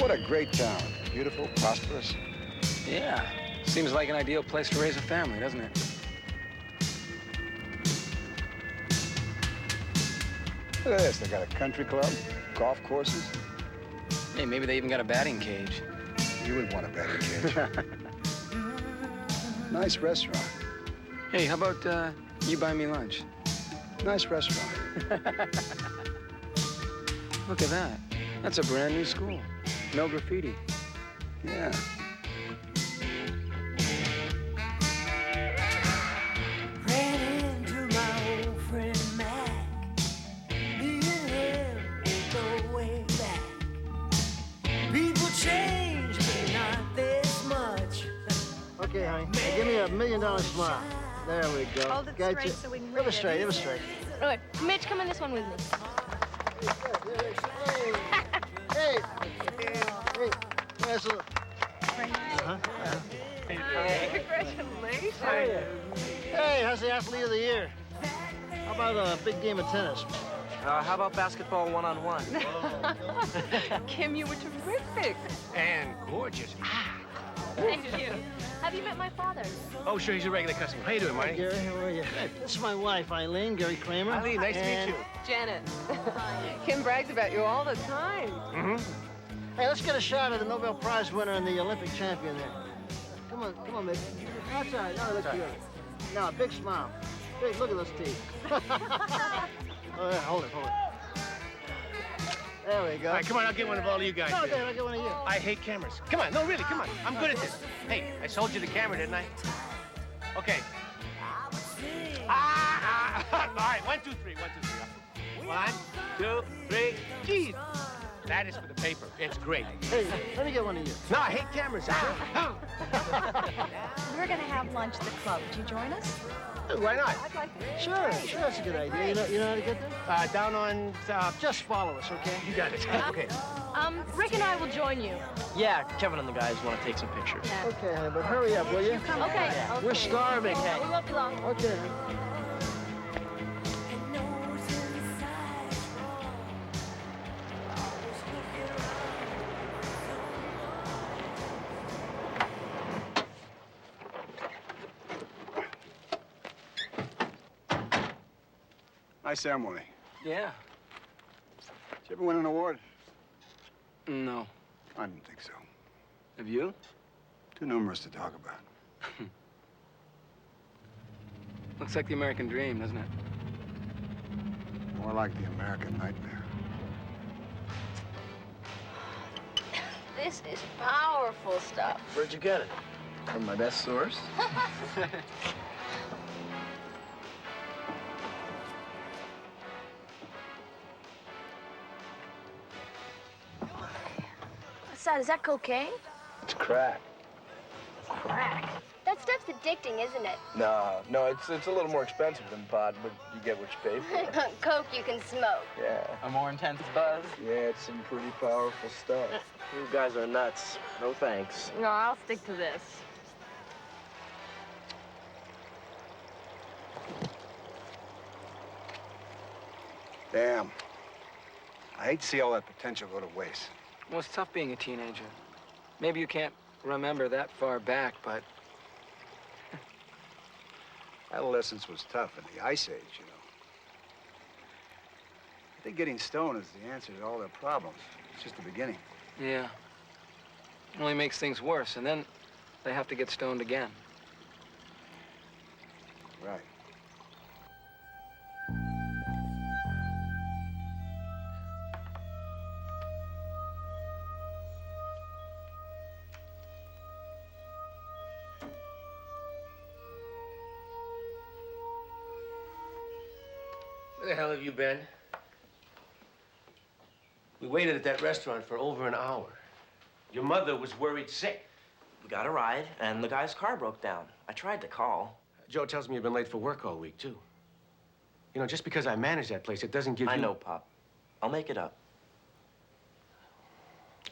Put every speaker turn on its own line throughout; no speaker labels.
What a great town. Beautiful, prosperous.
Yeah. Seems like an ideal place to raise a family, doesn't it?
Look at this. They got a country club, golf courses.
Hey, maybe they even got a batting cage.
You would want a batting cage. Nice restaurant.
Hey, how about you buy me lunch?
Nice restaurant.
Look at that. That's a brand new school. No graffiti.
Yeah.
Ran into my old friend Mac. Me and him will go way back. People change, but not this much.
Okay, honey. Now give me $1 million smile. There we go.
Hold it
Got
straight
you.
so we can
It
read
was
it.
straight. It was straight.
Okay, Mitch, come in this one with me.
Hey. Hey. Nice little.
Congratulations.
Hey, how's the athlete of the year? How about a big game of tennis?
How about basketball one-on-one?
Kim, you were terrific.
And gorgeous.
Thank you. Have you met my father?
Oh, sure, he's a regular customer. How you doing,
Hey,
Marty?
Gary, how are you? This is my wife, Eileen, Gary Kramer.
Eileen, nice to meet you.
Janet. Kim brags about you all the time.
Mm-hmm.
Hey, let's get a shot of the Nobel Prize winner and the Olympic champion there. Come on, Mick. Outside. No, look here. No, a big smile. Big, look at those teeth. Oh, yeah, hold it. There we go.
All right, come on, I'll get one of all of you guys.
No,
here.
Dad, I'll get one of you.
I hate cameras. Come on, no, really, come on. I'm good at this. Hey, I sold you the camera, didn't I? Okay. All right, 1, 2, 3, 1, 2, 3. 1, 2, 3. Geez. That is for the paper. It's great.
Hey, let me get one of you.
No, I hate cameras.
We're going to have lunch at the club. Would you join us?
Why not?
I'd like to.
Sure, that's a good idea. You know how to get there?
Down on...
Just follow us, okay?
You got it. Okay.
Rick and I will join you.
Yeah, Kevin and the guys want to take some pictures.
Okay, honey, but hurry up, will you?
Okay.
We're starving.
We won't be long.
Okay.
Nice ceremony.
Yeah.
Did you ever win an award?
No.
I didn't think so.
Have you?
Too numerous to talk about.
Looks like the American dream, doesn't it?
More like the American nightmare.
This is powerful stuff.
Where'd you get it? From my best source.
What's that? Is that cocaine?
It's crack.
Crack.
That stuff's addicting, isn't it?
No, it's a little more expensive than pot, but you get what you pay for.
Coke you can smoke.
Yeah. A more intense buzz? Yeah, it's some pretty powerful stuff. You guys are nuts. No thanks.
No, I'll stick to this.
Damn. I hate to see all that potential go to waste.
Well, it's tough being a teenager. Maybe you can't remember that far back, but...
Adolescence was tough in the Ice Age, you know. I think getting stoned is the answer to all their problems. It's just the beginning.
Yeah. It only makes things worse, and then they have to get stoned again.
Right.
Where the hell have you been? We waited at that restaurant for over an hour. Your mother was worried sick.
We got a ride, and the guy's car broke down. I tried to call.
Joe tells me you've been late for work all week, too. You know, just because I manage that place, it doesn't give you...
I know, Pop. I'll make it up.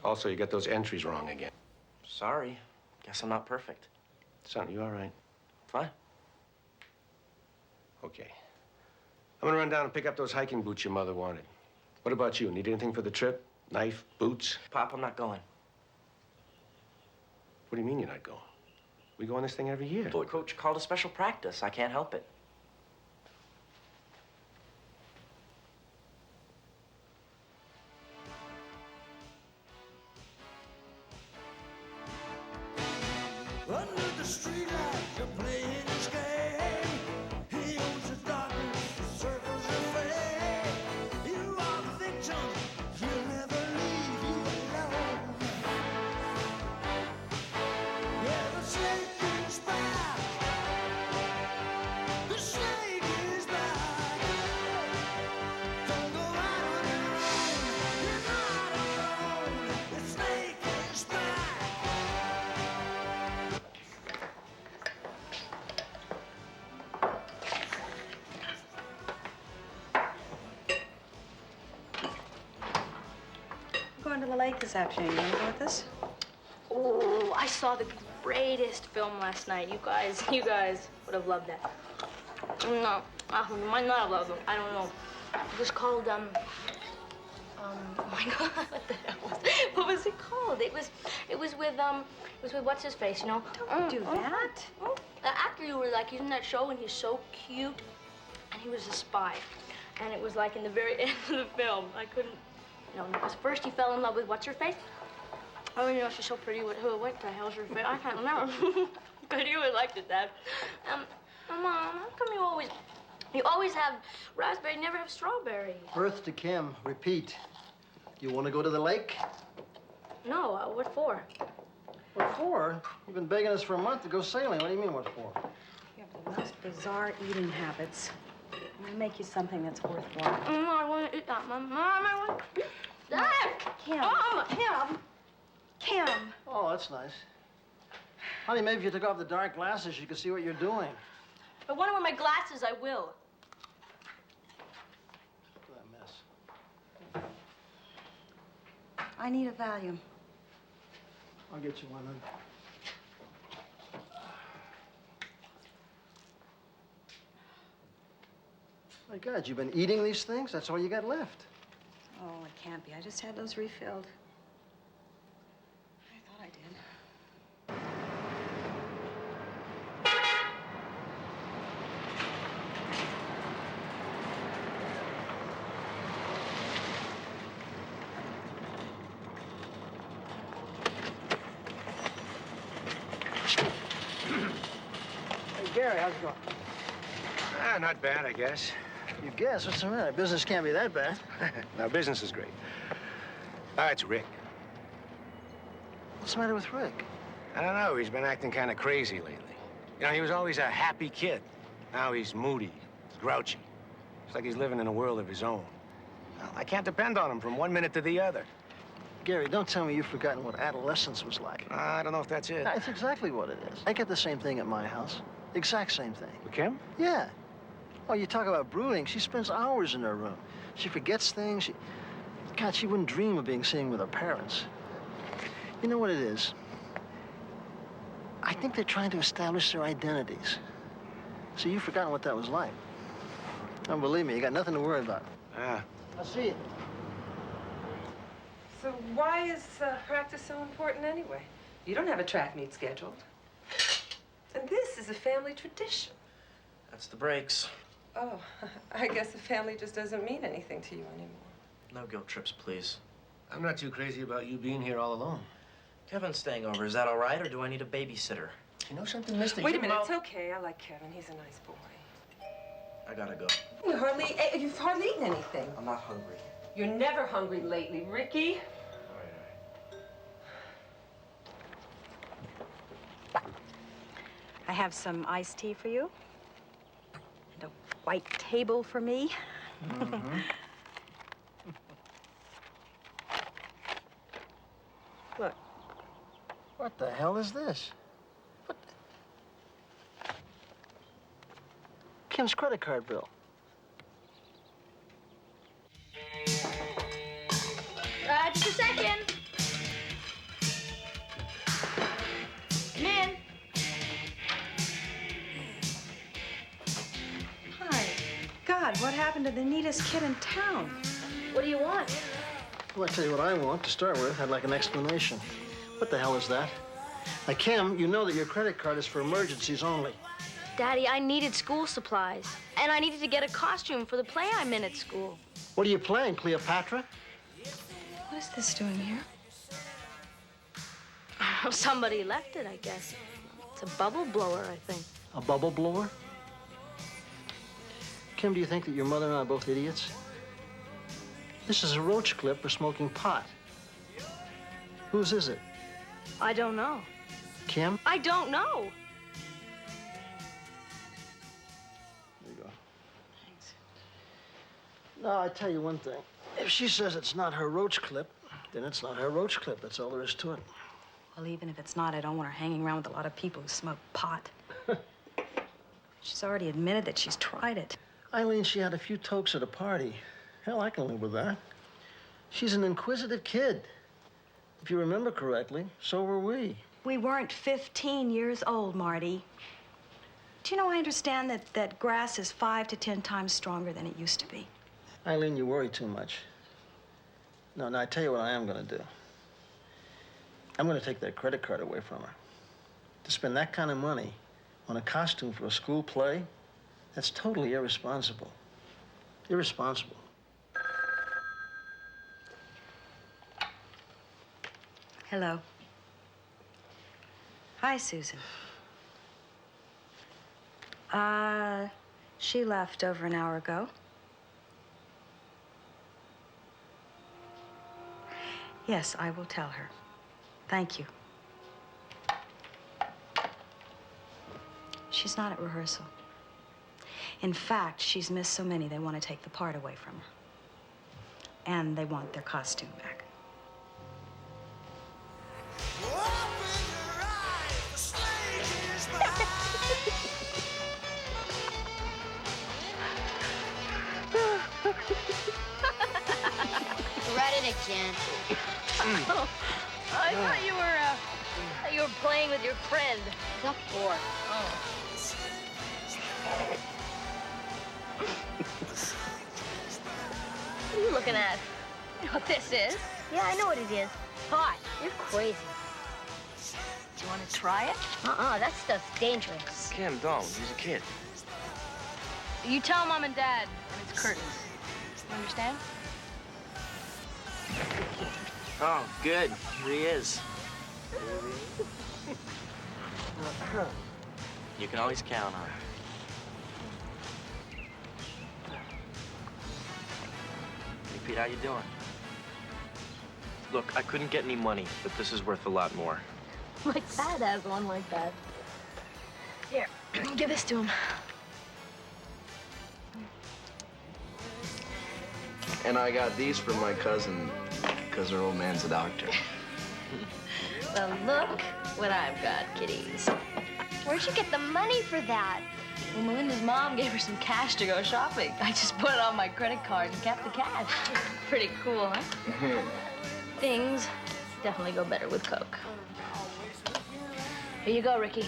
Also, you got those entries wrong again.
Sorry. Guess I'm not perfect.
Son, you all right?
Fine.
Okay. I'm gonna run down and pick up those hiking boots your mother wanted. What about you? Need anything for the trip? Knife, boots?
Pop, I'm not going.
What do you mean you're not going? We go on this thing every year.
But Coach called a special practice. I can't help it.
Under the streetlight, you're playing his game. He owns the darkness, the circles of fame. You are the victim, he'll never leave you alone. Yeah, the snake is back. The snake is back. Don't go out on your own. You're not alone. The snake is back.
Going to the lake this afternoon. You want to go with us?
Oh, I saw the greatest film last night. You guys would have loved that. No, might not have loved it. I don't know. It was called, oh my God, what the hell was it? What was it called? It was with what's his face, you know?
Don't do that.
The actor you were like, he's in that show and he's so cute. And he was a spy. And it was like in the very end of the film. I couldn't, because first he fell in love with what's her face? Oh, she's so pretty. What the hell's her face? I can't remember. But you would like it, Dad. Mom, how come you always have raspberry, never have strawberry?
Birth to Kim. Repeat. You want to go to the lake?
No, what for?
What for? You've been begging us for a month to go sailing. What do you mean, what for?
You have the most bizarre eating habits. I'm going to make you something that's worthwhile.
I want to eat that, Mom. I want to eat that.
Kim.
Mom.
Kim.
Oh, that's nice. Honey, maybe if you took off the dark glasses, you could see what you're doing.
If I want to wear my glasses, I will.
Look at that mess.
I need a Valium.
I'll get you one, then. My God, you've been eating these things? That's all you got left.
Oh, it can't be. I just had those refilled. I thought I did.
Hey, Gary, how's it going?
Ah, not bad, I guess.
You guess? What's the matter? Business can't be that bad.
Now, business is great. Ah, it's Rick.
What's the matter with Rick?
I don't know. He's been acting kind of crazy lately. He was always a happy kid. Now he's moody, he's grouchy. It's like he's living in a world of his own. Well, I can't depend on him from one minute to the other.
Gary, don't tell me you've forgotten what adolescence was like.
I don't know if that's it.
That's exactly what it is. I get the same thing at my house. Exact same thing.
With Kim?
Yeah. Oh, you talk about brooding. She spends hours in her room. She forgets things. God, she wouldn't dream of being seen with her parents. You know what it is? I think they're trying to establish their identities. So you've forgotten what that was like. Don't believe me. You got nothing to worry about.
Ah.
I'll see you.
So why is practice so important anyway? You don't have a track meet scheduled. And this is a family tradition.
That's the breaks.
Oh, I guess the family just doesn't mean anything to you anymore.
No guilt trips, please.
I'm not too crazy about you being here all alone.
Kevin's staying over. Is that all right, or do I need a babysitter?
You know something, mister?
Wait a minute. It's okay. I like Kevin. He's a nice boy.
I gotta go.
You've hardly eaten anything.
I'm not hungry.
You're never hungry lately, Ricky.
I have some iced tea for you. And a white table for me.
Mm-hmm.
Look.
What the hell is this? What? Kim's credit card bill.
Just a second. Come in.
Hi. God, what happened to the neatest kid in town?
What do you want?
Well, I'll tell you what I want to start with. I'd like an explanation. What the hell is that? Now, Kim, you know that your credit card is for emergencies only.
Daddy, I needed school supplies. And I needed to get a costume for the play I'm in at school.
What are you playing, Cleopatra?
What is this doing here?
Somebody left it, I guess. It's a bubble blower, I think.
A bubble blower? Kim, do you think that your mother and I are both idiots? This is a roach clip for smoking pot. Whose is it?
I don't know.
Kim?
I don't know.
There you go. Thanks. No, I tell you one thing. If she says it's not her roach clip, then it's not her roach clip. That's all there is to it.
Well, even if it's not, I don't want her hanging around with a lot of people who smoke pot. She's already admitted that she's tried it.
Eileen, she had a few tokes at a party. Hell, I can live with that. She's an inquisitive kid. If you remember correctly, so were we.
We weren't 15 years old, Marty. Do you know, I understand that grass is 5 to 10 times stronger than it used to be.
Eileen, you worry too much. No, I tell you what I am gonna do. I'm gonna take that credit card away from her. To spend that kind of money on a costume for a school play, that's totally irresponsible. Irresponsible.
Hello. Hi, Susan. She left over an hour ago. Yes, I will tell her. Thank you. She's not at rehearsal. In fact, she's missed so many they want to take the part away from her. And they want their costume back.
Read it again.
Oh, I thought you were playing with your friend.
The fork.
Oh. What are you looking at? You know what this is?
Yeah, I know what it is.
Pot.
You're crazy.
Do you want to try it?
That stuff's dangerous.
Kim, don't. He's a kid.
You tell Mom and Dad, and it's curtains. You understand?
Oh, good. Here he is. You can always count on him. Hey, Pete, how you doing? Look, I couldn't get any money, but this is worth a lot more.
My dad has one like that. Here, give this to him.
And I got these for my cousin, because her old man's a doctor.
Well, look what I've got, kiddies.
Where'd you get the money for that?
Well, Melinda's mom gave her some cash to go shopping. I just put it on my credit card and kept the cash. Pretty cool, huh? Things definitely go better with Coke. Here you go, Ricky.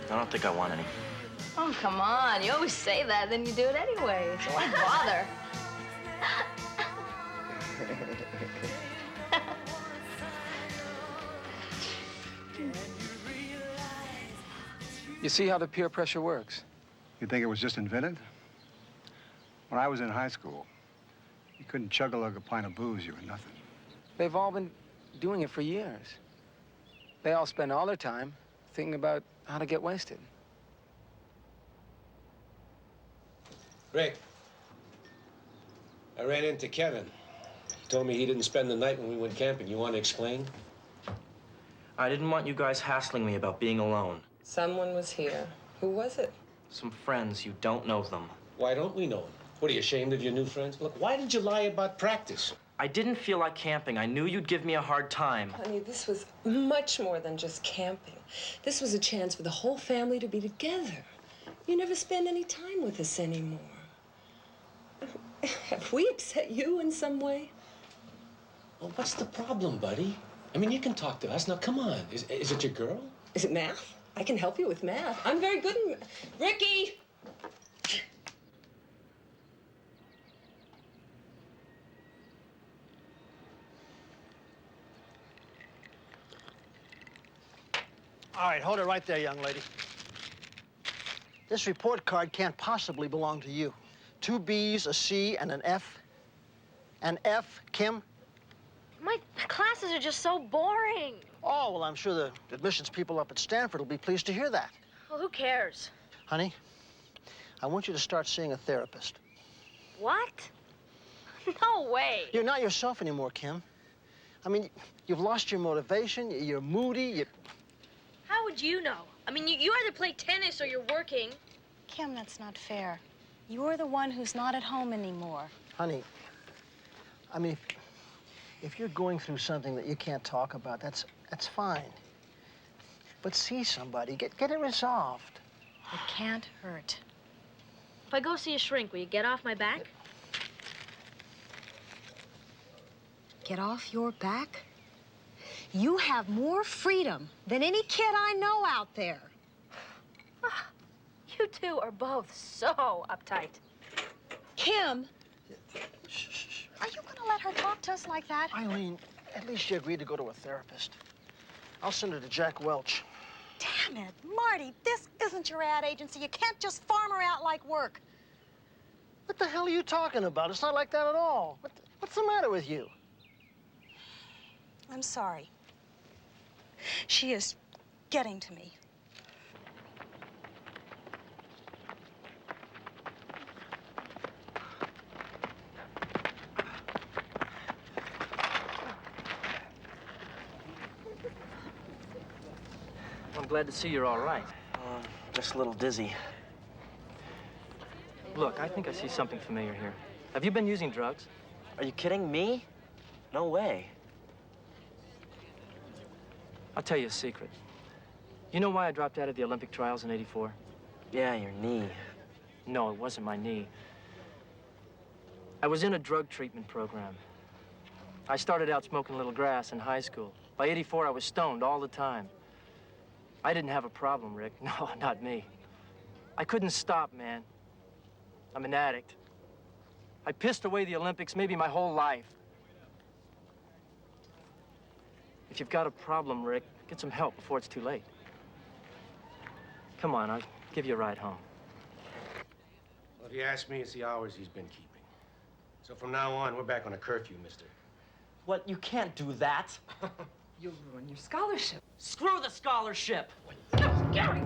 I don't think I want any.
Oh, come on. You always say that, then you do it anyway. So why bother?
You see how the peer pressure works?
You think it was just invented? When I was in high school, you couldn't chug-a-lug a pint of booze, you were nothing.
They've all been doing it for years. They all spend all their time thinking about how to get wasted.
Rick, I ran into Kevin. He told me he didn't spend the night when we went camping. You want to explain?
I didn't want you guys hassling me about being alone.
Someone was here. Who was it?
Some friends, you don't know them.
Why don't we know him? What, are you ashamed of your new friends? Look, why did you lie about practice?
I didn't feel like camping. I knew you'd give me a hard time.
Honey, this was much more than just camping. This was a chance for the whole family to be together. You never spend any time with us anymore. Have we upset you in some way?
Well, what's the problem, buddy? I mean, you can talk to us. Now, come on. Is it your girl?
Is it math? I can help you with math. I'm very good in math. Ricky!
All right, hold it right there, young lady. This report card can't possibly belong to you. 2 B's, a C, and an F. An F, Kim?
My classes are just so boring.
Oh, well, I'm sure the admissions people up at Stanford will be pleased to hear that.
Well, who cares?
Honey, I want you to start seeing a therapist.
What? No way.
You're not yourself anymore, Kim. I mean, you've lost your motivation, you're moody,
How would you know? I mean, you either play tennis or you're working.
Kim, that's not fair. You're the one who's not at home anymore.
Honey, I mean, if you're going through something that you can't talk about, that's fine. But see somebody, get it resolved.
It can't hurt.
If I go see a shrink, will you get off my back?
Get off your back? You have more freedom than any kid I know out there.
You two are both so uptight.
Kim, are you gonna let her talk to us like that?
Eileen, at least you agreed to go to a therapist. I'll send her to Jack Welch.
Damn it, Marty, this isn't your ad agency. You can't just farm her out like work.
What the hell are you talking about? It's not like that at all. What's the matter with you?
I'm sorry. She is getting to me.
I'm glad to see you're all right. Just a little dizzy. Look, I think I see something familiar here. Have you been using drugs? Are you kidding me? No way. I'll tell you a secret. You know why I dropped out of the Olympic trials in '84? Yeah, your knee. No, it wasn't my knee. I was in a drug treatment program. I started out smoking a little grass in high school. By '84, I was stoned all the time. I didn't have a problem, Rick. No, not me. I couldn't stop, man. I'm an addict. I pissed away the Olympics maybe my whole life. If you've got a problem, Rick, get some help before it's too late. Come on, I'll give you a ride home.
Well, if you ask me, it's the hours he's been keeping. So from now on, we're back on a curfew, mister.
What? You can't do that.
You'll ruin your scholarship.
Screw the scholarship.
No, Gary!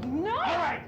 No!
All right.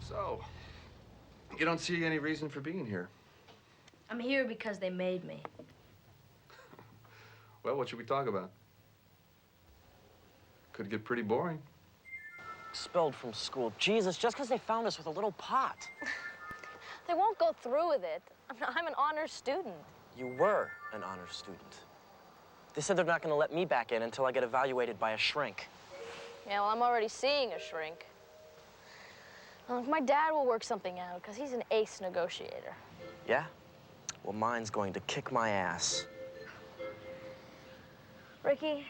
So, you don't see any reason for being here?
I'm here because they made me.
Well, what should we talk about? Could get pretty boring.
Expelled from school. Jesus, just because they found us with a little pot.
They won't go through with it. I'm an honors student.
You were an honor student. They said they're not going to let me back in until I get evaluated by a shrink.
Yeah, well, I'm already seeing a shrink. My dad will work something out, because he's an ace negotiator.
Yeah? Well, mine's going to kick my ass.
Ricky,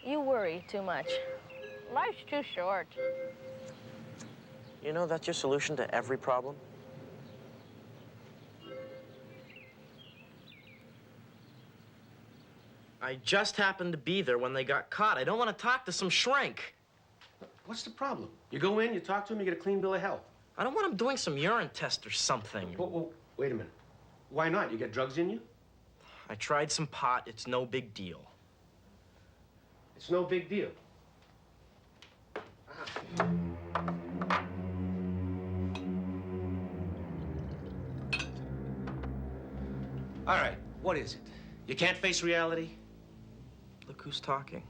you worry too much. Life's too short.
You know that's your solution to every problem? I just happened to be there when they got caught. I don't want to talk to some shrink.
What's the problem? You go in, you talk to him, you get a clean bill of health.
I don't want him doing some urine test or something.
Whoa, wait a minute. Why not? You got drugs in you?
I tried some pot. It's no big deal.
It's no big deal. Ah. All right, what is it? You can't face reality?
Look who's talking.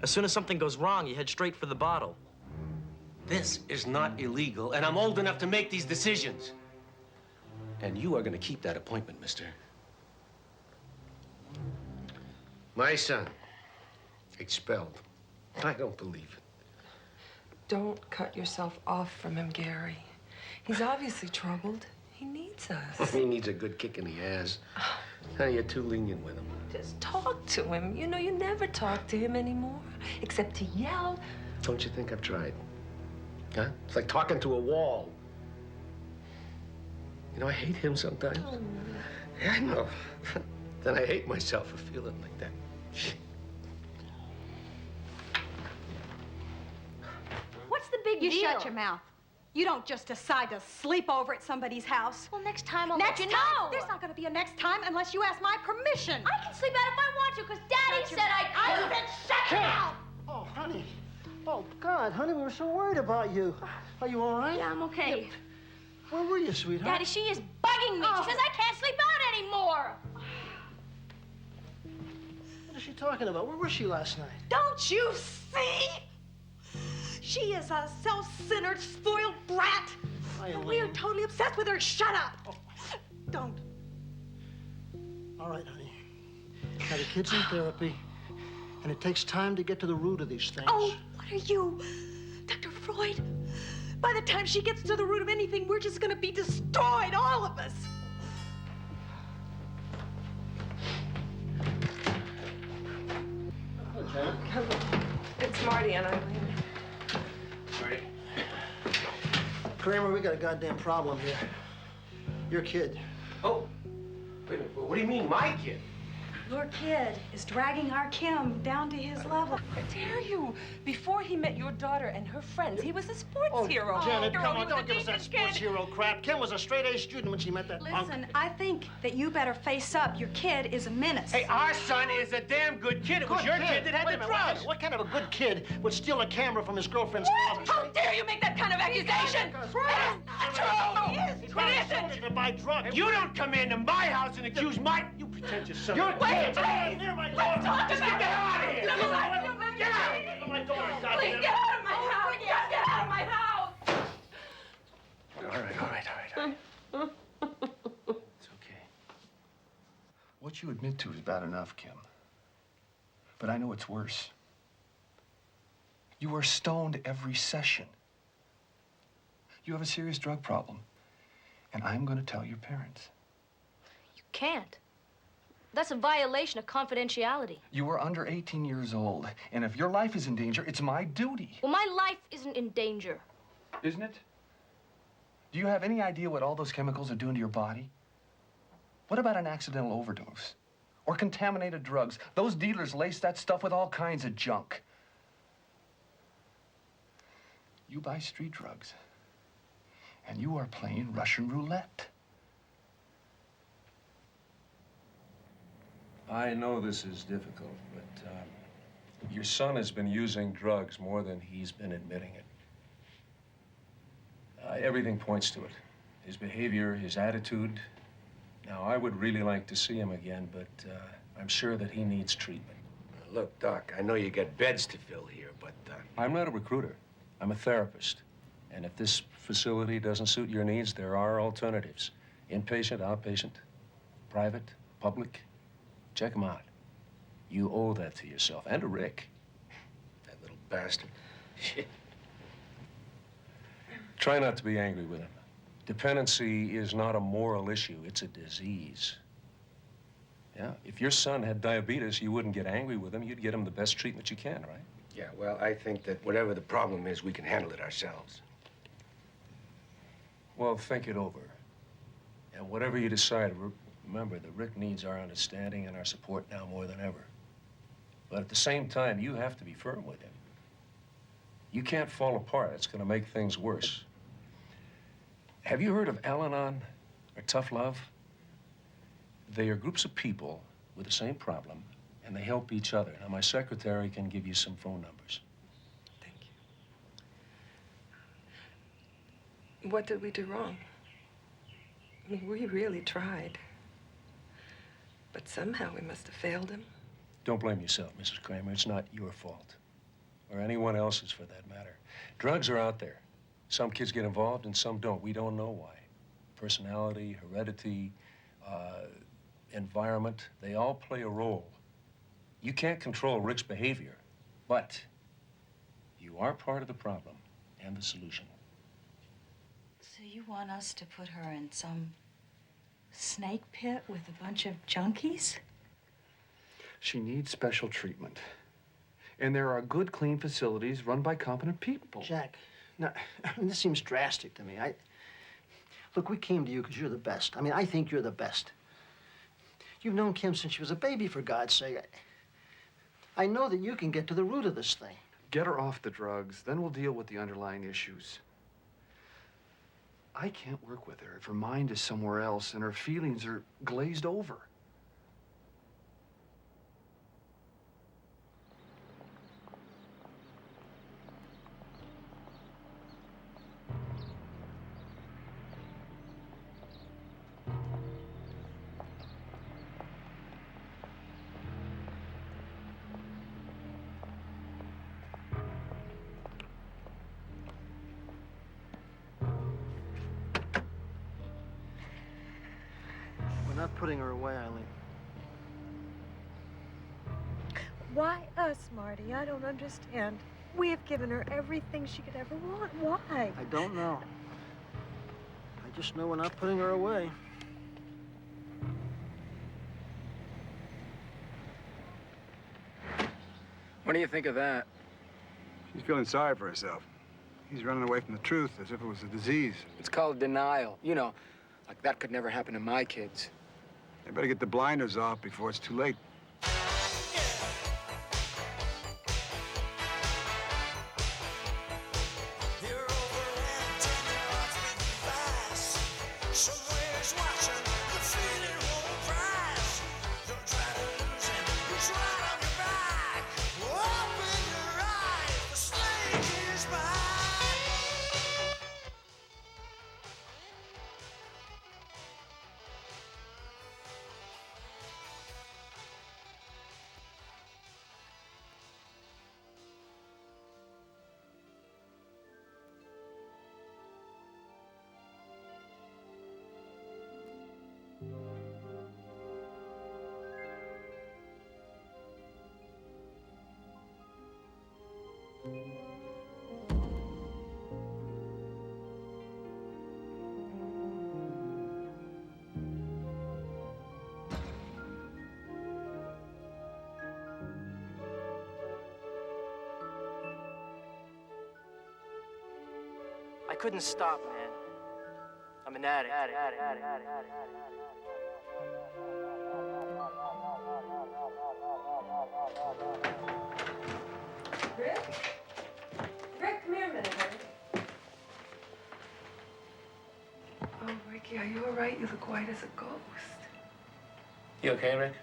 As soon as something goes wrong, you head straight for the bottle.
This is not illegal, and I'm old enough to make these decisions. And you are going to keep that appointment, mister. My son, expelled. I don't believe it.
Don't cut yourself off from him, Gary. He's obviously troubled. He needs us.
He needs a good kick in the ass. Now you're too lenient with him.
Just talk to him. You know, you never talk to him anymore, except to yell.
Don't you think I've tried? Huh? It's like talking to a wall. You know, I hate him sometimes.
Oh.
Yeah, I know. Then I hate myself for feeling like that.
What's the big
You
deal?
shut your mouth. You don't just decide to sleep over at somebody's house.
Well, next time I'll
Next
let
time?
you know.
There's not going to be a next time unless you ask my permission.
I can sleep out if I want to, because Daddy said I could.
Shut your mouth!
Oh, honey. Oh, God, honey, we were so worried about you. Are you all right?
Yeah, I'm okay.
Where were you, sweetheart?
Daddy, she is bugging me. She says I can't sleep out anymore.
What is she talking about? Where was she last night?
Don't you see? She is a self-centered, spoiled brat. And we're totally obsessed with her. Shut up. Don't.
All right, honey. Now, the kid's in therapy, and it takes time to get to the root of these things.
Oh, what are you, Dr. Freud? By the time she gets to the root of anything, we're just going to be destroyed, all of us.
It's Marty and Eileen.
Marty.
Kramer, we got a goddamn problem here. Your kid.
Oh, wait a minute. What do you mean, my kid?
Your kid is dragging our Kim down to his level.
How dare you? Before he met your daughter and her friends, he was a sports hero.
Janet,
Hero,
come
he
on,
was a
don't give us that
decent
sports
kid.
hero crap. Kim was a straight-A student when she met that punk.
Listen, I think that you better face up. Your kid is a menace.
Hey, our son is a damn good kid. It was your kid that had
Wait a
the
minute,
drugs.
What kind of a good kid would steal a camera from his girlfriend's closet?
How dare you make that kind of accusation?
He's trying to buy drugs.
You don't come into my house and accuse my... You pretentious son.
You're
of a
wait,
bitch.
near my
Let's talk
Just get the hell out of here.
Get out! My daughter,
Please get out of my house. Just get out of my house.
All right. It's okay.
What you admit to is bad enough, Kim. But I know it's worse. You are stoned every session. You have a serious drug problem. And I'm going to tell your parents.
You can't. That's a violation of confidentiality.
You are under 18 years old. And if your life is in danger, it's my duty.
Well, my life isn't in danger.
Isn't it? Do you have any idea what all those chemicals are doing to your body? What about an accidental overdose? Or contaminated drugs? Those dealers lace that stuff with all kinds of junk. You buy street drugs. And you are playing Russian roulette.
I know this is difficult, but your son has been using drugs more than he's been admitting it. Everything points to it. His behavior, his attitude. Now, I would really like to see him again, but I'm sure that he needs treatment.
Look, Doc, I know you got beds to fill here, but...
I'm not a recruiter. I'm a therapist. And if this facility doesn't suit your needs, there are alternatives. Inpatient, outpatient, private, public. Check them out. You owe that to yourself and to Rick.
That little bastard.
Try not to be angry with him. Dependency is not a moral issue, it's a disease. Yeah, if your son had diabetes, you wouldn't get angry with him. You'd get him the best treatment you can, right?
Yeah, well, I think that whatever the problem is, we can handle it ourselves.
Well, think it over. And whatever you decide, remember that Rick needs our understanding and our support now more than ever. But at the same time, you have to be firm with him. You can't fall apart. It's going to make things worse. Have you heard of Al-Anon or Tough Love? They are groups of people with the same problem, and they help each other. Now, my secretary can give you some phone numbers.
Thank you. What did we do wrong? I mean, we really tried. But somehow we must have failed him.
Don't blame yourself, Mrs. Kramer. It's not your fault. Or anyone else's, for that matter. Drugs are out there. Some kids get involved and some don't. We don't know why. Personality, heredity, environment, they all play a role. You can't control Rick's behavior, but you are part of the problem and the solution.
So you want us to put her in some snake pit with a bunch of junkies?
She needs special treatment. And there are good, clean facilities run by competent people.
Jack, now, this seems drastic to me. Look, we came to you because you're the best. I mean, I think you're the best. You've known Kim since she was a baby, for God's sake. I know that you can get to the root of this thing.
Get her off the drugs, then we'll deal with the underlying issues. I can't work with her if her mind is somewhere else and her feelings are glazed over.
We're not putting her away, Eileen.
Why us, Marty? I don't understand. We have given her everything she could ever want. Why?
I don't know. I just know we're not putting her away.
What do you think of that?
She's feeling sorry for herself. He's running away from the truth as if it was a disease.
It's called denial. You know, like that could never happen to my kids.
They better get the blinders off before it's too late.
I couldn't stop, man. I'm an addict.
Rick? Rick, come here a minute, honey. Oh, Ricky, are you all right? You look white as a ghost.
You okay, Rick?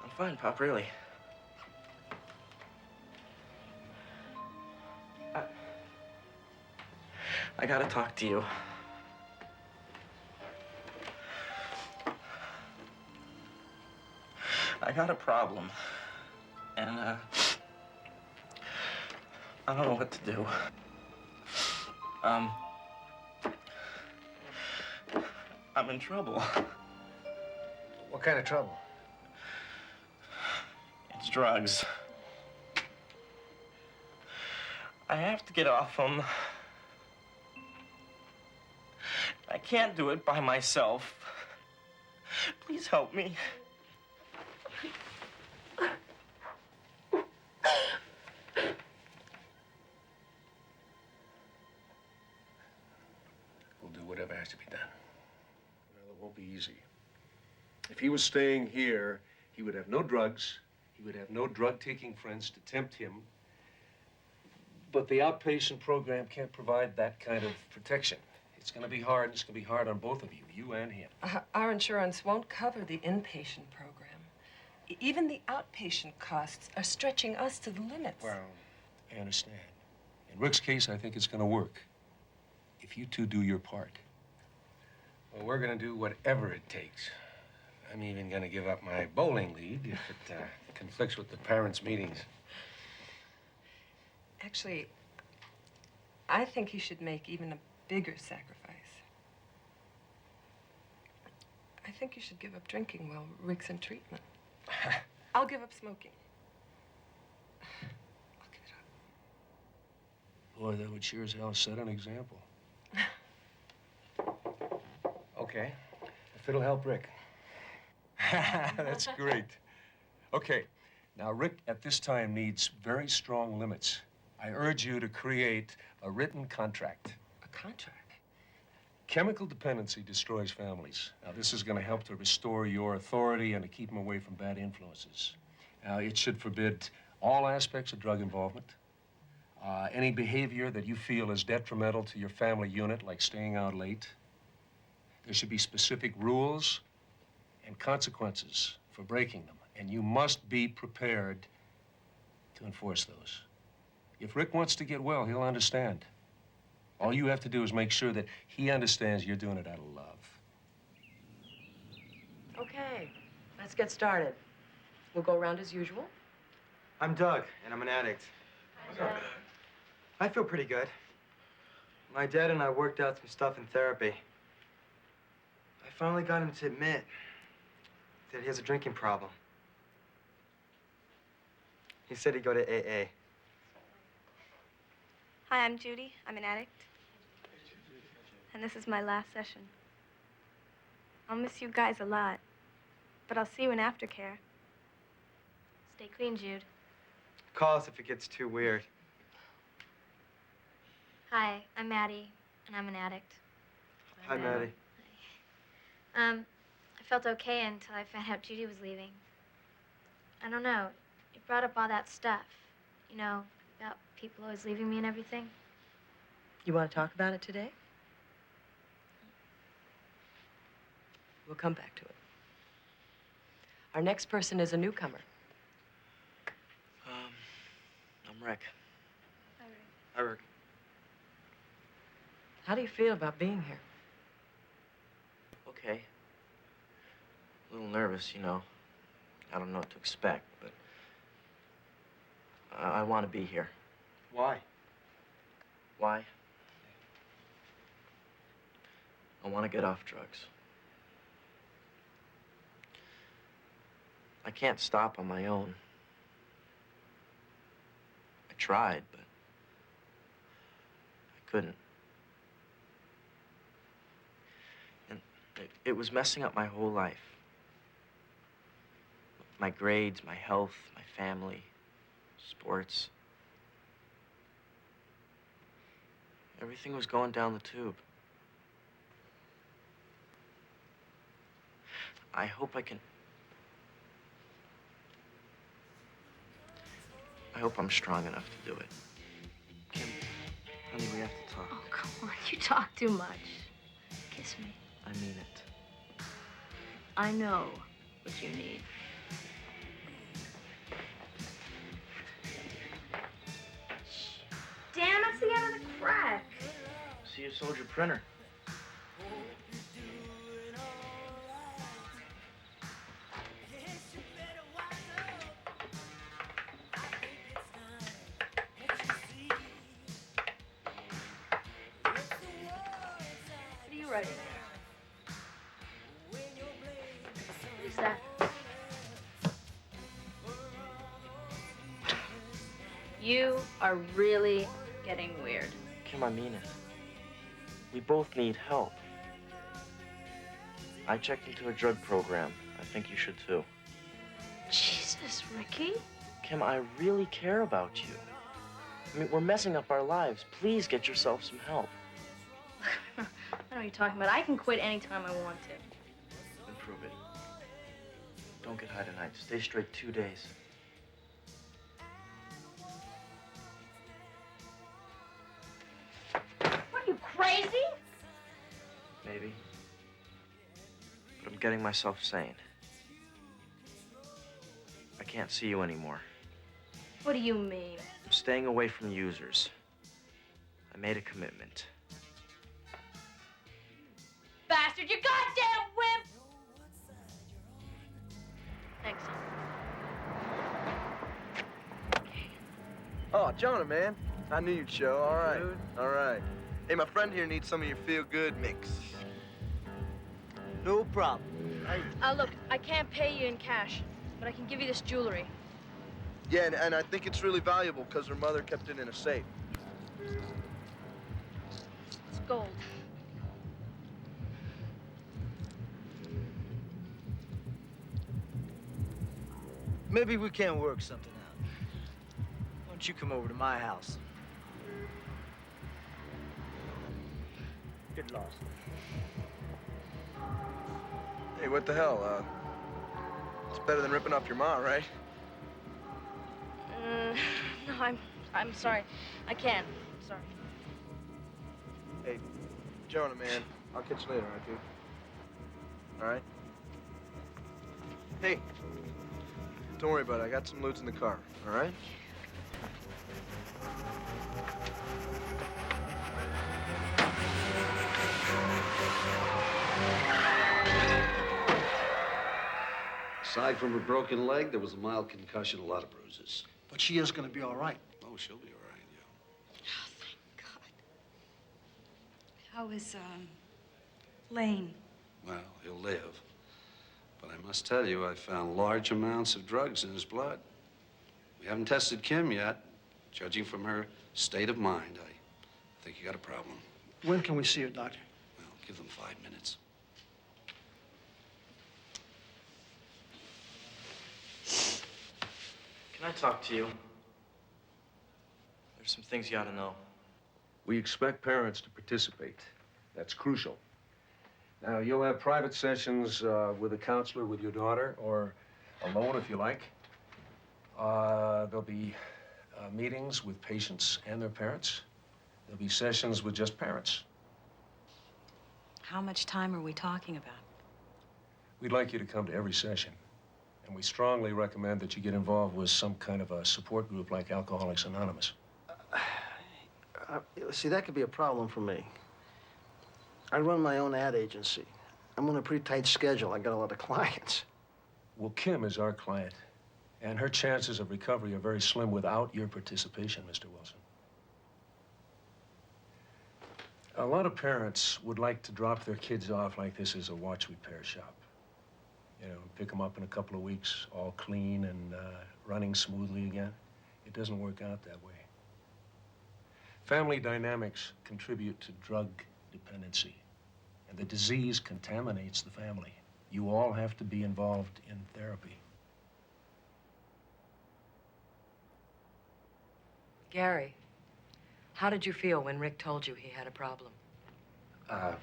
I'm fine, Pop, really. I gotta talk to you. I got a problem. And, I don't know what to do. I'm in trouble.
What kind of trouble?
It's drugs. I have to get off them. I can't do it by myself. Please help me.
We'll do whatever has to be done. Well, it won't be easy. If he was staying here, he would have no drugs. He would have no drug-taking friends to tempt him. But the outpatient program can't provide that kind of protection. It's going to be hard. It's going to be hard on both of you, you and him.
Our insurance won't cover the inpatient program. Even the outpatient costs are stretching us to the limits.
Well, I understand. In Rick's case, I think it's going to work. if you two do your part.
Well, we're gonna do whatever it takes. I'm even gonna give up my bowling league if it conflicts with the parents' meetings.
Actually, I think he should make even a bigger sacrifice. I think you should give up drinking while Rick's in treatment. I'll give up smoking. I'll give it up.
Boy, that would sure as hell set an example.
Okay, if it'll help Rick.
That's great. Okay, now Rick at this time needs very strong limits. I urge you to create a written contract.
A contract?
Chemical dependency destroys families. Now, this is going to help to restore your authority and to keep them away from bad influences. Now, it should forbid all aspects of drug involvement, any behavior that you feel is detrimental to your family unit, like staying out late. There should be specific rules and consequences for breaking them, and you must be prepared to enforce those. If Rick wants to get well, he'll understand. All you have to do is make sure that he understands you're doing it out of love.
Okay, let's get started. We'll go around as usual.
I'm Doug, and I'm an addict. I feel pretty good. My dad and I worked out some stuff in therapy. I finally got him to admit that he has a drinking problem. He said he'd go to AA.
Hi, I'm Judy. I'm an addict. And this is my last session. I'll miss you guys a lot, but I'll see you in aftercare. Stay clean, Jude.
Call us if it gets too weird.
Hi, I'm Maddie, and I'm an addict.
Hi, Maddie.
I felt okay until I found out Judy was leaving. I don't know. It brought up all that stuff, you know, about people always leaving me and everything.
You want to talk about it today? We'll come back to it. Our next person is a newcomer.
I'm Rick.
Hi, Rick.
How do you feel about being here?
Okay. A little nervous, you know. I don't know what to expect, but I want to be here.
Why?
Why? I want to get off drugs. I can't stop on my own. I tried, but I couldn't. And it was messing up my whole life. My grades, my health, my family, sports. Everything was going down the tube. I hope I'm strong enough to do it. Kim, honey, we have to talk.
Oh, come on. You talk too much. Kiss me.
I mean it.
I know what you need. Damn, that's the end of the crack.
See you sold your printer.
What are you writing there? What is that? You are really getting weird.
Kim, I mean it. We both need help. I checked into a drug program. I think you should too.
Jesus, Ricky.
Kim, I really care about you. I mean, we're messing up our lives. Please get yourself some help.
I know what you're talking about. I can quit anytime I want to.
Then prove it. Don't get high tonight. Stay straight 2 days.
What are you, crazy?
Maybe. But I'm getting myself sane. I can't see you anymore.
What do you mean?
I'm staying away from users. I made a commitment.
bastard! You goddamn wimp! Thanks.
Oh, Jonah, man. I knew you'd show. All right. Dude. All right. Hey, my friend here needs some of your feel-good mix.
No problem.
Look, I can't pay you in cash, but I can give you this jewelry.
Yeah, and I think it's really valuable because her mother kept it in a safe.
It's gold.
Maybe we can work something out. Why don't you come over to my house? Get lost.
Hey, what the hell? It's better than ripping off your ma, right?
No, I'm sorry. I can't. Sorry.
Hey, Jonah, man. I'll catch you later, all right, dude? All right? Hey, don't worry about it. I got some loot in the car, all right?
Aside from her broken leg, there was a mild concussion, a lot of bruises.
But she is going to be all right.
Oh, she'll be all right, yeah.
Oh, thank God. How is, Lane?
Well, he'll live. But I must tell you, I found large amounts of drugs in his blood. We haven't tested Kim yet. Judging from her state of mind, I think you got a problem.
When can we see her, Doctor?
Well, give them 5 minutes.
Can I talk to you? There's some things you ought to know.
We expect parents to participate. That's crucial. Now, you'll have private sessions with a counselor with your daughter, or alone if you like. There'll be meetings with patients and their parents. There'll be sessions with just parents.
How much time are we talking about?
We'd like you to come to every session. And we strongly recommend that you get involved with some kind of a support group like Alcoholics Anonymous.
See, that could be a problem for me. I run my own ad agency. I'm on a pretty tight schedule. I got a lot of clients.
Well, Kim is our client, and her chances of recovery are very slim without your participation, Mr. Wilson. A lot of parents would like to drop their kids off like this is a watch repair shop. You know, pick them up in a couple of weeks, all clean and running smoothly again. It doesn't work out that way. Family dynamics contribute to drug dependency, and the disease contaminates the family. You all have to be involved in therapy.
Gary, how did you feel when Rick told you he had a problem?
I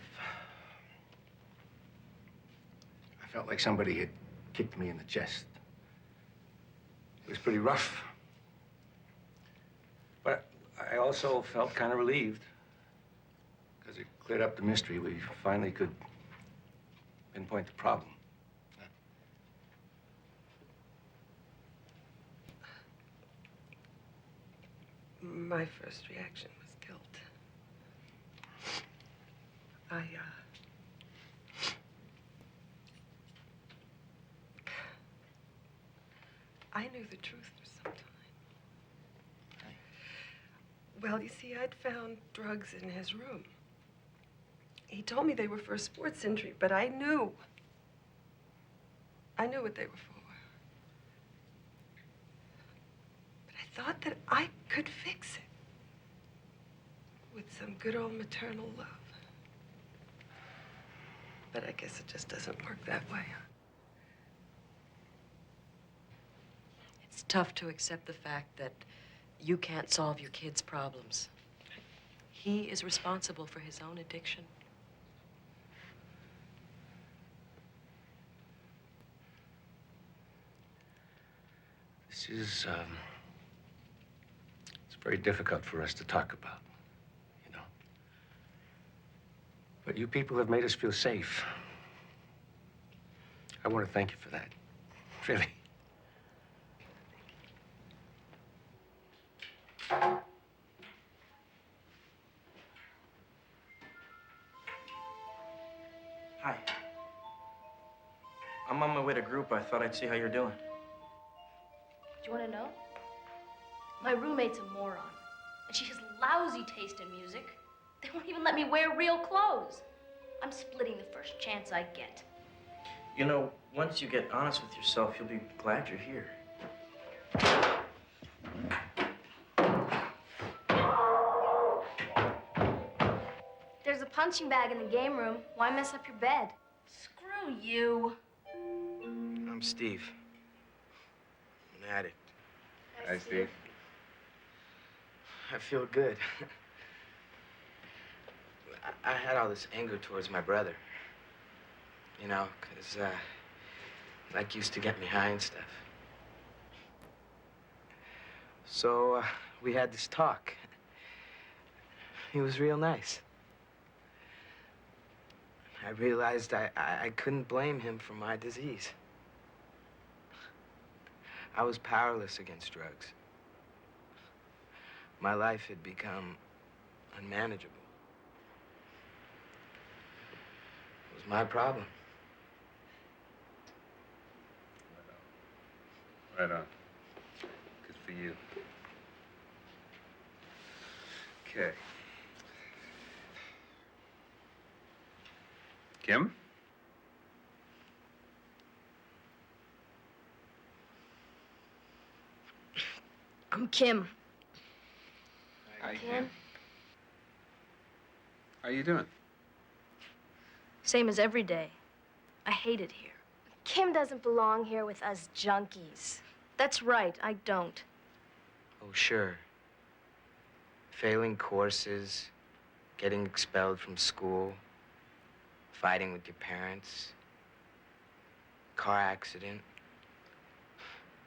felt like somebody had kicked me in the chest. It was pretty rough. But I also felt kind of relieved, because it cleared up the mystery. We finally could pinpoint the problem.
My first reaction was guilt. I knew the truth for some time. Well, you see, I'd found drugs in his room. He told me they were for a sports injury, but I knew what they were for. But I thought that I could fix it with some good old maternal love. But I guess it just doesn't work that way. It's tough to accept the fact that you can't solve your kid's problems. He is responsible for his own addiction.
This is, it's very difficult for us to talk about, you know. But you people have made us feel safe. I want to thank you for that, really.
Hi. I'm on my way to group. I thought I'd see how you're doing.
Do you want to know? My roommate's a moron, and she has lousy taste in music. They won't even let me wear real clothes. I'm splitting the first chance I get.
You know, once you get honest with yourself, you'll be glad you're here.
There's a punching bag in the game room. Why mess up your bed? Screw you.
I'm Steve. I'm an addict.
Hi, Steve.
I feel good. I had all this anger towards my brother. You know, 'cause, like, used to get me high and stuff. So, we had this talk. He was real nice. I realized I couldn't blame him for my disease. I was powerless against drugs. My life had become unmanageable. It was my problem.
Right on. Good for you. Okay. Kim?
I'm Kim.
Hi,
Kim.
How you doing?
Same as every day. I hate it here. Kim doesn't belong here with us junkies. That's right, I don't.
Oh, sure. Failing courses, getting expelled from school, fighting with your parents, car accident.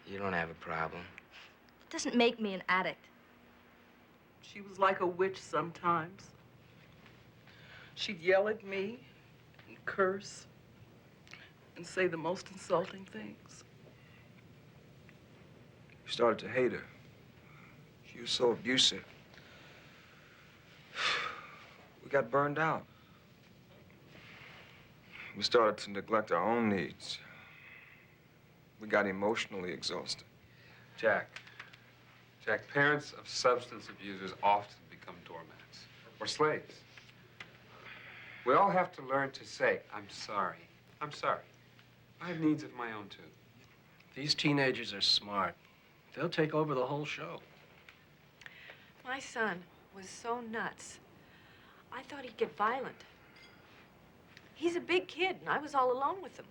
You don't have a problem.
It doesn't make me an addict.
She was like a witch sometimes. She'd yell at me and curse and say the most insulting things.
You started to hate her. She was so abusive. We got burned out. We started to neglect our own needs. We got emotionally exhausted.
Jack, parents of substance abusers often become doormats or slaves. We all have to learn to say, I'm sorry. I'm sorry. I have needs of my own, too.
These teenagers are smart. They'll take over the whole show.
My son was so nuts. I thought he'd get violent. He's a big kid, and I was all alone with him.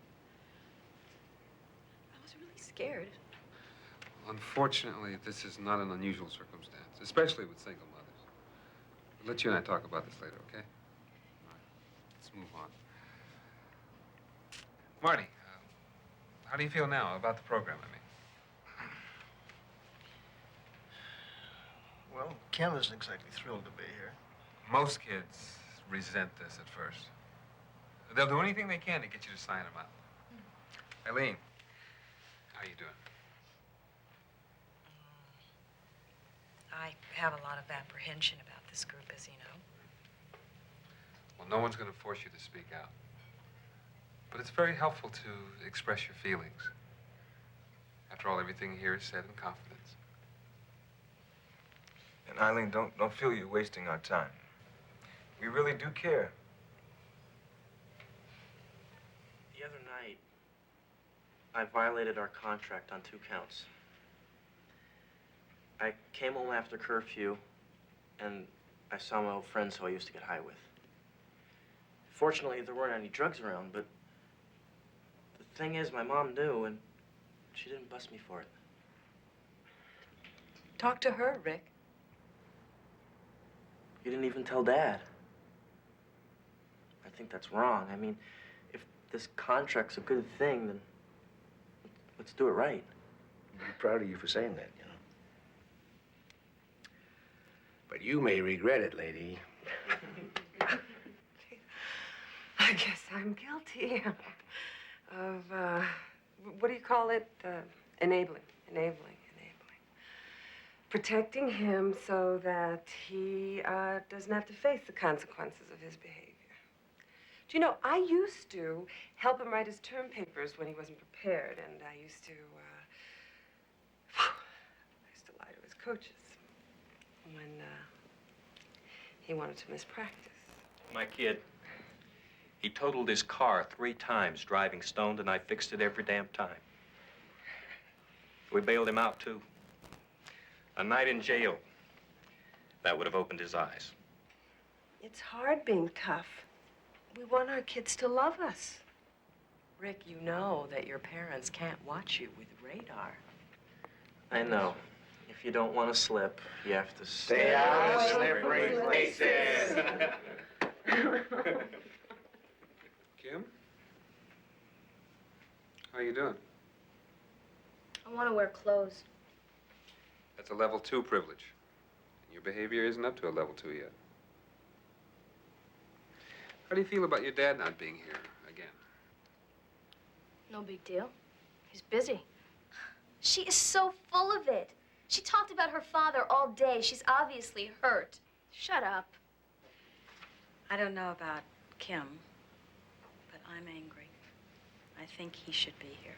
I was really scared.
Unfortunately, this is not an unusual circumstance, especially with single mothers. We'll let you and I talk about this later, okay? All right, let's move on. Marty, how do you feel now about the program, I mean?
Well, Kim isn't exactly thrilled to be here.
Most kids resent this at first. They'll do anything they can to get you to sign them up. Eileen, how you doing?
I have a lot of apprehension about this group, as you know.
Well, no one's going to force you to speak out. But it's very helpful to express your feelings. After all, everything here is said in confidence.
And Eileen, don't feel you're wasting our time. We really do care.
The other night, I violated our contract on 2 counts. I came home after curfew, and I saw my old friends who I used to get high with. Fortunately, there weren't any drugs around, but the thing is, my mom knew, and she didn't bust me for it.
Talk to her, Rick.
You didn't even tell Dad. I think that's wrong. I mean, if this contract's a good thing, then let's do it right.
I'm proud of you for saying that, you know. But you may regret it, lady.
I guess I'm guilty of, what do you call it? Enabling. Protecting him so that he doesn't have to face the consequences of his behavior. Do you know, I used to help him write his term papers when he wasn't prepared, and I used to lie to his coaches when he wanted to miss practice.
My kid, he totaled his car 3 times driving stoned, and I fixed it every damn time. We bailed him out, too. A night in jail. That would have opened his eyes.
It's hard being tough. We want our kids to love us.
Rick, you know that your parents can't watch you with radar.
I know. If you don't want to slip, you have to
Stay out of slippery places.
Kim? How you doing?
I want to wear clothes.
That's a level 2 privilege. Your behavior isn't up to a level 2 yet. How do you feel about your dad not being here again?
No big deal. He's busy. She is so full of it. She talked about her father all day. She's obviously hurt. Shut up.
I don't know about Kim, but I'm angry. I think he should be here.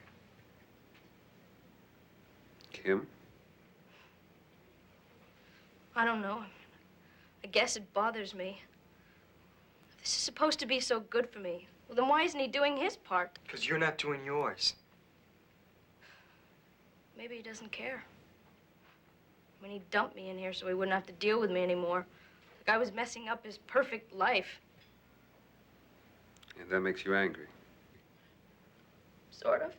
Kim?
I don't know. I guess it bothers me. This is supposed to be so good for me. Well, then why isn't he doing his part?
Because you're not doing yours.
Maybe he doesn't care. I mean, he dumped me in here so he wouldn't have to deal with me anymore. Like I was messing up his perfect life.
And that makes you angry.
Sort of.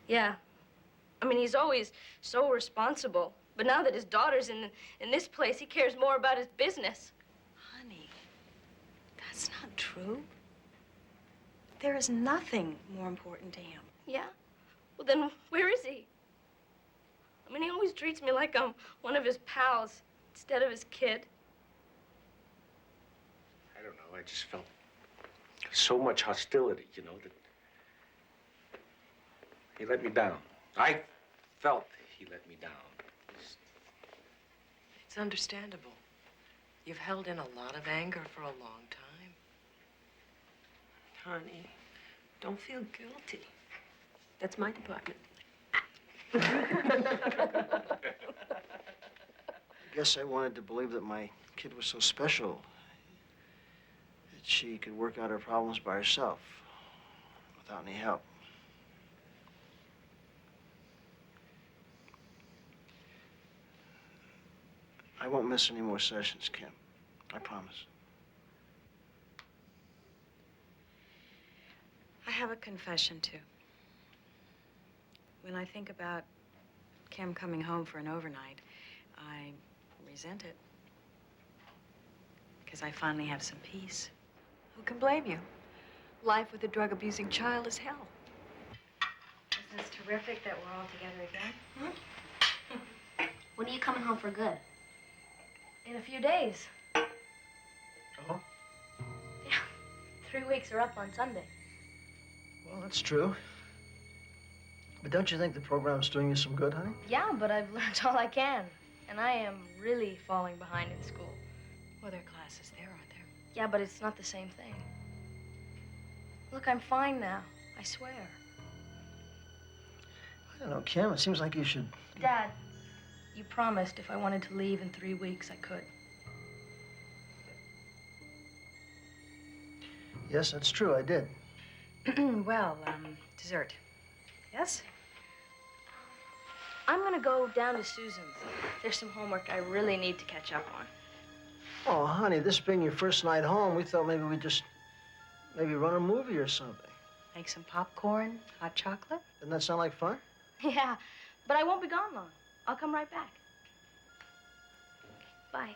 Yeah. I mean, he's always so responsible. But now that his daughter's in this place, he cares more about his business.
Honey, that's not true. There is nothing more important to him.
Yeah? Well, then where is he? I mean, he always treats me like I'm one of his pals instead of his kid.
I don't know. I just felt so much hostility, you know, that he let me down. I felt he let me down.
It's understandable. You've held in a lot of anger for a long time.
Honey, don't feel guilty. That's my department.
I guess I wanted to believe that my kid was so special that she could work out her problems by herself without any help. I won't miss any more sessions, Kim. I promise.
I have a confession, too. When I think about Kim coming home for an overnight, I resent it. Because I finally have some peace.
Who can blame you? Life with a drug-abusing child is hell.
Isn't this terrific that we're all together again?
When are you coming home for good?
In a few days.
Oh?
Yeah. 3 weeks are up on Sunday.
Well, that's true. But don't you think the program's doing you some good, honey?
Yeah, but I've learned all I can. And I am really falling behind in school.
Well, there are classes there, aren't there?
Yeah, but it's not the same thing. Look, I'm fine now. I swear.
I don't know, Kim. It seems like you should...
Dad, you promised if I wanted to leave in 3 weeks, I could.
Yes, that's true. I did.
Well, dessert. Yes?
I'm gonna go down to Susan's. There's some homework I really need to catch up on.
Oh, honey, this being your first night home, we thought maybe we'd just run a movie or something.
Make some popcorn, hot chocolate.
Doesn't that sound like fun?
Yeah, but I won't be gone long. I'll come right back. Bye.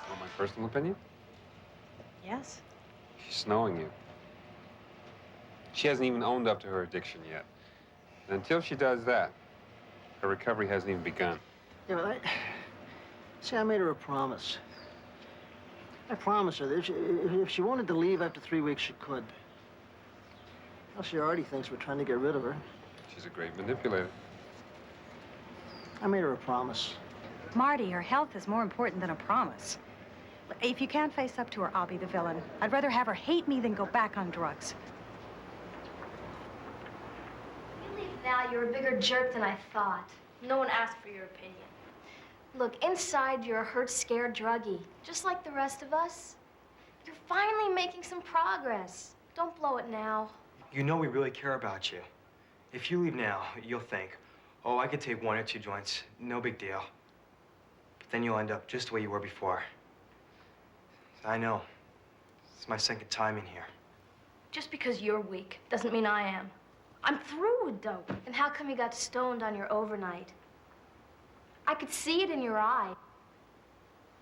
Want my personal opinion?
Yes?
She's snowing you. She hasn't even owned up to her addiction yet. And until she does that, her recovery hasn't even begun.
Yeah, but I made her a promise. I promised her that if she wanted to leave after 3 weeks, she could. Well, she already thinks we're trying to get rid of her.
She's a great manipulator.
I made her a promise.
Marty, her health is more important than a promise. If you can't face up to her, I'll be the villain. I'd rather have her hate me than go back on drugs.
You leave Val, you're a bigger jerk than I thought. No one asked for your opinion. Look, inside you're a hurt, scared druggie, just like the rest of us. You're finally making some progress. Don't blow it now.
You know we really care about you. If you leave now, you'll think, oh, I could take 1 or 2 joints, no big deal. But then you'll end up just the way you were before. I know. It's my second time in here.
Just because you're weak doesn't mean I am. I'm through with dope. And how come you got stoned on your overnight? I could see it in your eye.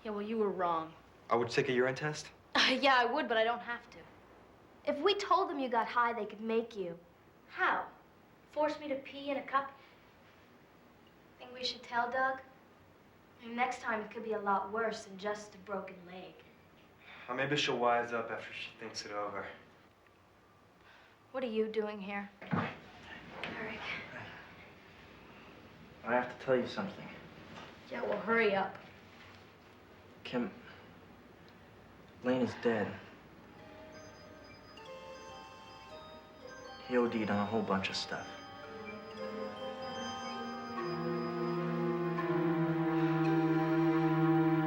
Yeah, well, you were wrong.
I would take a urine test?
Yeah, I would, but I don't have to. If we told them you got high, they could make you. How? Force me to pee in a cup? Think we should tell Doug? I mean, next time it could be a lot worse than just a broken leg.
Or maybe she'll wise up after she thinks it over.
What are you doing here? Eric.
I have to tell you something.
Yeah, well, hurry up.
Kim, Lane is dead. He OD'd on a whole bunch of stuff.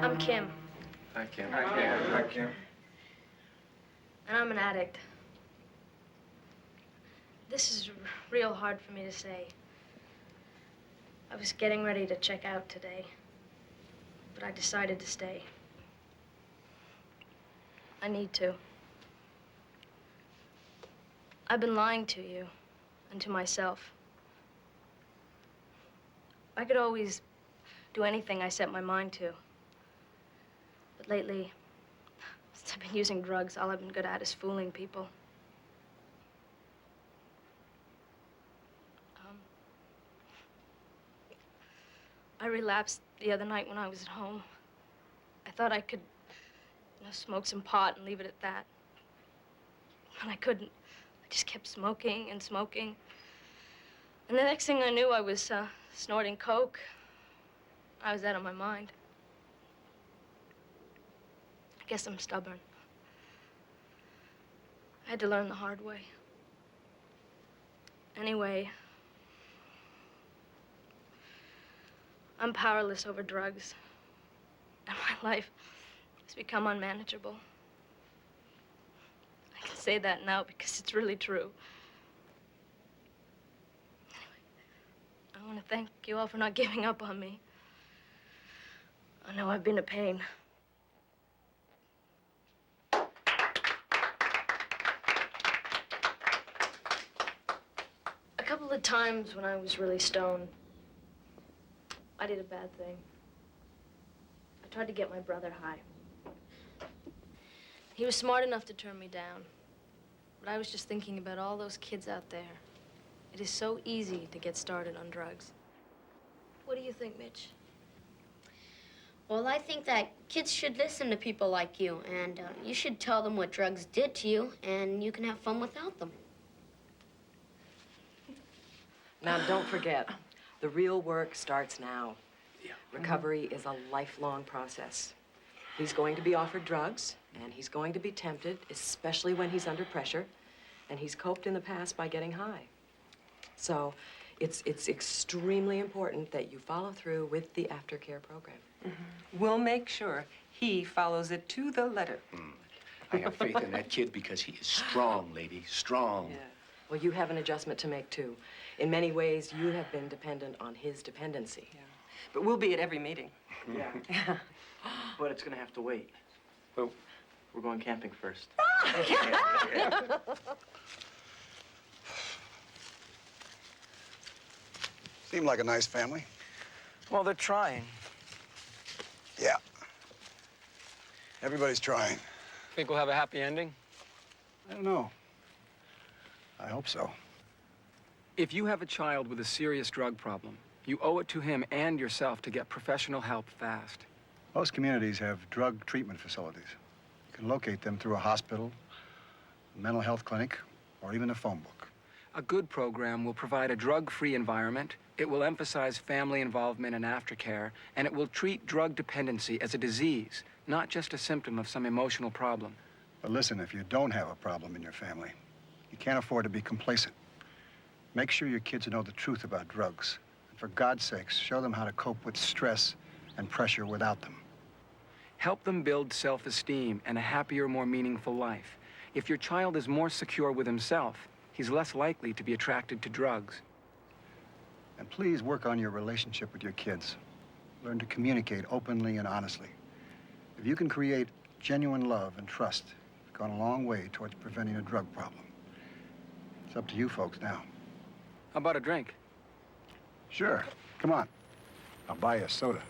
I'm Kim,
Hi, Kim.
Hi, Kim.
and I'm an addict. This is real hard for me to say. I was getting ready to check out today, but I decided to stay. I need to. I've been lying to you and to myself. I could always do anything I set my mind to. But lately, since I've been using drugs, all I've been good at is fooling people. I relapsed the other night when I was at home. I thought I could, smoke some pot and leave it at that. But I couldn't. I just kept smoking and smoking. And the next thing I knew, I was snorting coke. I was out of my mind. I guess I'm stubborn. I had to learn the hard way. Anyway, I'm powerless over drugs. And my life has become unmanageable. I can say that now because it's really true. Anyway, I want to thank you all for not giving up on me. I know I've been a pain. A couple of times when I was really stoned, I did a bad thing. I tried to get my brother high. He was smart enough to turn me down. But I was just thinking about all those kids out there. It is so easy to get started on drugs. What do you think, Mitch?
Well, I think that kids should listen to people like you, and you should tell them what drugs did to you, and you can have fun without them.
Now, don't forget, the real work starts now. Recovery is a lifelong process. He's going to be offered drugs, and he's going to be tempted, especially when he's under pressure, and he's coped in the past by getting high. So it's extremely important that you follow through with the aftercare program.
We'll make sure he follows it to the letter.
I have faith in that kid because he is strong, lady, strong.
Yeah. Well, you have an adjustment to make, too. In many ways, you have been dependent on his dependency.
Yeah. But we'll be at every meeting.
Yeah. But it's gonna have to wait.
Oh.
We're going camping first.
Seem like a nice family.
Well, they're trying.
Yeah. Everybody's trying.
Think we'll have a happy ending?
I don't know. I hope so.
If you have a child with a serious drug problem, you owe it to him and yourself to get professional help fast.
Most communities have drug treatment facilities. You can locate them through a hospital, a mental health clinic, or even a phone book.
A good program will provide a drug-free environment, it will emphasize family involvement and aftercare, and it will treat drug dependency as a disease, not just a symptom of some emotional problem.
But listen, if you don't have a problem in your family, you can't afford to be complacent. Make sure your kids know the truth about drugs. And for God's sakes, show them how to cope with stress and pressure without them.
Help them build self-esteem and a happier, more meaningful life. If your child is more secure with himself, he's less likely to be attracted to drugs.
And please work on your relationship with your kids. Learn to communicate openly and honestly. If you can create genuine love and trust, you've gone a long way towards preventing a drug problem. It's up to you folks now.
How about a drink?
Sure. Come on. I'll buy you a soda.